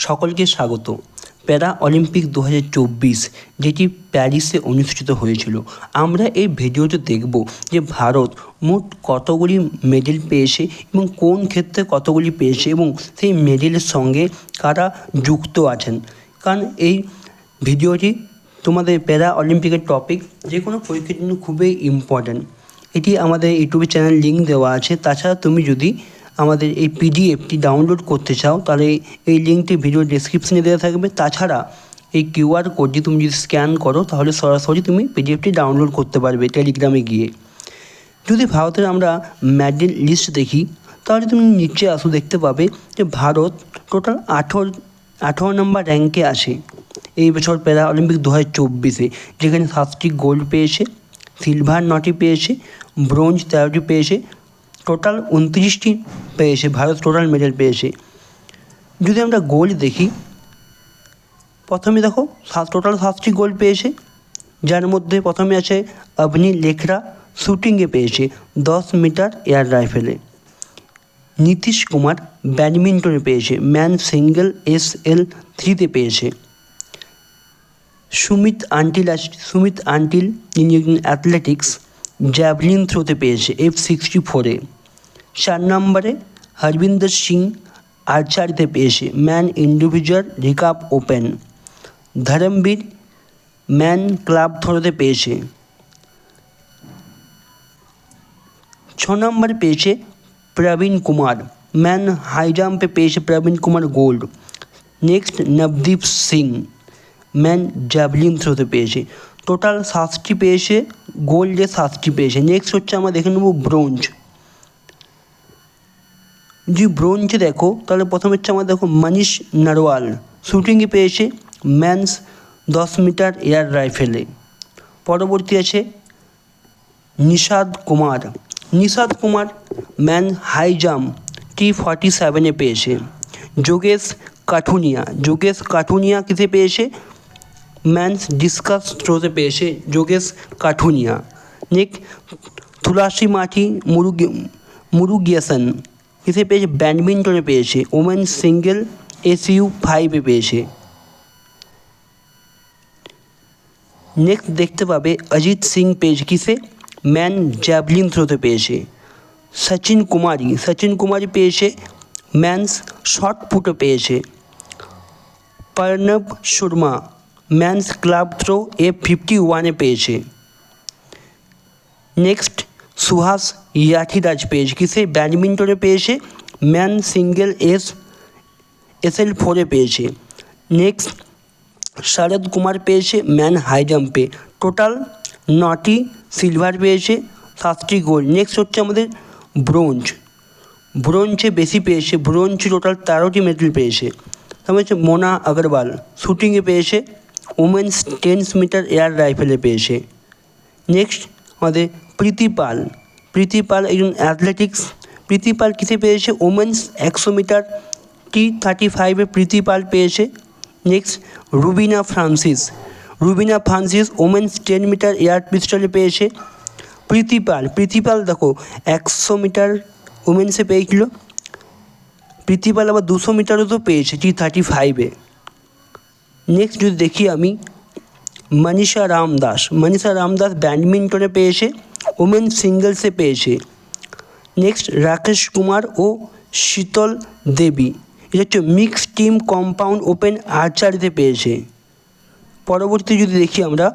সকলকে স্বাগত। প্যারা অলিম্পিক 2024 যেটি প্যারিসে অনুষ্ঠিত হয়েছিল, আমরা এই ভিডিওতে দেখব যে ভারত মোট কতগুলি মেডেল পেয়েছে এবং কোন ক্ষেত্রে কতগুলি পেয়েছে এবং সেই মেডেলের সঙ্গে কারা যুক্ত আছেন। কারণ এই ভিডিওটি তোমাদের প্যারা অলিম্পিকের টপিক যে কোনো পরীক্ষার জন্য খুবই ইম্পর্ট্যান্ট। এটি আমাদের ইউটিউব চ্যানেল লিঙ্ক দেওয়া আছে। তাছাড়া তুমি যদি আমাদের এই পিডিএফটি ডাউনলোড করতে চাও তাহলে এই লিঙ্কটি ভিডিও ডেসক্রিপশনে দেওয়া থাকবে। তাছাড়া এই কিউআর কোডটি তুমি যদি স্ক্যান করো তাহলে সরাসরি তুমি পিডিএফটি ডাউনলোড করতে পারবে টেলিগ্রামে গিয়ে। যদি ভারতের আমরা মেডেল লিস্ট দেখি তাহলে তুমি নিচে আসো, দেখতে পাবে যে ভারত টোটাল 18 নম্বর র্যাঙ্কে আছে এই বছর প্যারা অলিম্পিক 2024-এ, যেখানে 7টি গোল্ড পেয়েছে, সিলভার 9টি পেয়েছে, ব্রোঞ্জ 13টি পেয়েছে, টোটাল 29টি পেয়েছে ভারত, টোটাল মেডেল পেয়েছে। যদি আমরা গোল্ড দেখি, প্রথমে দেখো টোটাল 7টি গোল্ড পেয়েছে, যার মধ্যে প্রথমে আছে অবনী লেখরা, শ্যুটিংয়ে পেয়েছে 10 মিটার এয়ার রাইফেলে। নীতিশ কুমার ব্যাডমিন্টনে পেয়েছে, ম্যান সিঙ্গেল SL3-তে পেয়েছে। সুমিত আন্টিল ইনি অ্যাথলেটিক্স জ্যাভলিন থ্রোতে পেয়েছে F64-এ। 4 নম্বরে হরবিন্দর সিং আর্চারিতে পেয়েছে, man individual recurve open. Dharambir man club থ্রোতে পেয়েছে। 6 নম্বরে পেয়েছে প্রবীণ কুমার, ম্যান হাই জাম্পে পেয়েছে Praveen Kumar gold. Next Navdeep Singh man javelin থ্রোতে পেয়েছে। টোটাল 7টি পেয়েছে, গোল্ডে 7টি পেয়েছে। নেক্সট হচ্ছে আমরা দেখে নেব ব্রোঞ্জ। যদি ব্রোঞ্জে দেখো তাহলে প্রথম হচ্ছে আমরা দেখো মনীষ নারওয়াল, শ্যুটিংয়ে পেয়েছে, ম্যানস 10 মিটার এয়ার রাইফেলে। পরবর্তী আছে নিষাদ কুমার ম্যান হাই জাম্প T47-এ পেয়েছে। যোগেশ কাঠুনিয়া কিসে পেয়েছে? ম্যানস ডিসকাস থ্রোতে পেয়েছে যোগেশ কাঠুনিয়া। নেক্সট তুলসী মাঠি মুরুগিয়াসন কিসে পেয়েছে? ব্যাডমিন্টনে পেয়েছে, ওমেন সিঙ্গেল SU5-এ পেয়েছে। নেক্সট দেখতে পাবে অজিত সিং পেয়েছে কিসে? ম্যান জ্যাভলিন থ্রোতে পেয়েছে। সচিন কুমারী পেয়েছে, ম্যানস শর্ট পুটে পেয়েছে। Pranav Sharma men's club throw F51-এ পেয়েছে। নেক্সট সুহাস ইয়াঠিরাজ পেয়েছে কিসে? ব্যাডমিন্টনে পেয়েছে, ম্যান সিঙ্গেল SL4-এ পেয়েছে। নেক্সট শরদ কুমার পেয়েছে ম্যান হাই জাম্পে, টোটাল 9টি সিলভার পেয়েছে, 7টি গোল্ড। নেক্সট হচ্ছে আমাদের ব্রোঞ্জে বেশি পেয়েছে, ব্রোঞ্জে টোটাল 13টি মেডেল পেয়েছে। তারপর হচ্ছে মোনা আগরওয়াল, শ্যুটিংয়ে পেয়েছে, ওমেন্স 10 মিটার এয়ার রাইফেলে পেয়েছে। নেক্সট আমাদের প্রীতিপাল একজন অ্যাথলেটিক্স, প্রীতিপাল কিসে পেয়েছে? ওমেন্স 100 মিটার T35-এ প্রীতিপাল পেয়েছে। Next Rubina Francis women's 10 metre air পিস্টলে পেয়েছে। প্রীতিপাল দেখো 100 মিটার ওমেন্সে পেয়েছিল, প্রীতিপাল আবার 200 মিটারও তো পেয়েছে T35-এ। নেক্সট যদি দেখি আমি মনীষা রামদাস ব্যাডমিন্টনে পেয়েছে, ওমেন সিঙ্গলসে পেয়েছে। নেক্সট রাকেশ কুমার ও শীতল দেবী, এটা হচ্ছে মিক্সড টিম কম্পাউন্ড ওপেন আর্চারিতে পেয়েছে। পরবর্তী যদি দেখি আমরা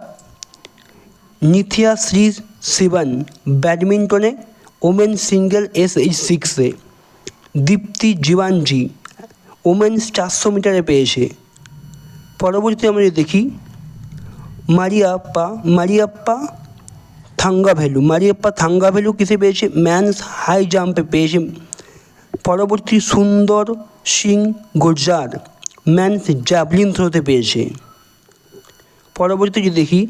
নিথিয়া শ্রী শিবন ব্যাডমিন্টনে ওমেন সিঙ্গেল SH6-এ। দীপ্তি জীবানজি ওমেন্স 400 মিটারে পেয়েছে। পরবর্তী আমরা যদি দেখি মারিয়াপ্পা থাঙ্গাভেলু কিসে পেয়েছে? ম্যানস হাই জাম্পে পেয়েছে। পরবর্তী সুন্দর সিং গুর্জার ম্যানস জ্যাভলিন থ্রোতে পেয়েছে। পরবর্তী যদি দেখি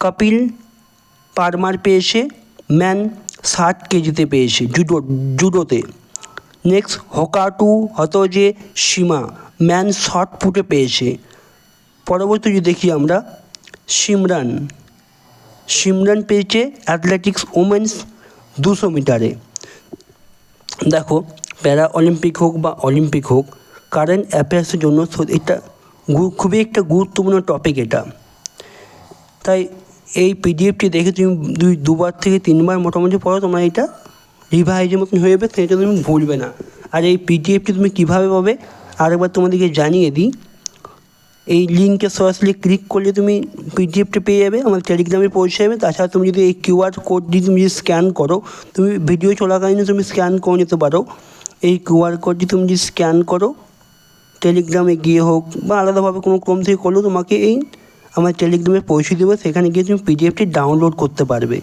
কপিল পারমার পেয়েছে, ম্যান 60 কেজিতে পেয়েছে জুডোতে। নেক্সট হতোজে সীমা ম্যান শর্ট পুটে পেয়েছে। পরবর্তী যদি দেখি আমরা সিমরান পেয়েছে অ্যাথলেটিক্স ওমেন্স 200 মিটারে। দেখো প্যারা অলিম্পিক হোক বা অলিম্পিক হোক, কারেন্ট অ্যাফেয়ার্সের জন্য এটা খুবই একটা গুরুত্বপূর্ণ টপিক এটা। তাই এই পিডিএফটি দেখে তুমি দুবার থেকে তিনবার মোটামুটি পড়ো, তোমার এটা রিভাইজের মতন হয়ে যাবে, সেটা তুমি ভুলবে না। আর এই পিডিএফটি তুমি কীভাবে পাবে আরেকবার তোমাদেরকে জানিয়ে দিই। এই লিঙ্কে সরাসরি ক্লিক করলে তুমি পিডিএফটি পেয়ে যাবে, আমার টেলিগ্রামে পৌঁছে যাবে। তাছাড়া তুমি যদি এই কিউআর কোডটি তুমি যদি স্ক্যান করো, তুমি ভিডিও চলাকালীন তুমি স্ক্যান করে নিতে পারো। এই কিউআর কোডটি তুমি যদি স্ক্যান করো টেলিগ্রামে গিয়ে হোক বা আলাদাভাবে কোনো ক্রম থেকে করলেও তোমাকে এই আমার টেলিগ্রামে পৌঁছে দেবে, সেখানে গিয়ে তুমি পিডিএফটি ডাউনলোড করতে পারবে।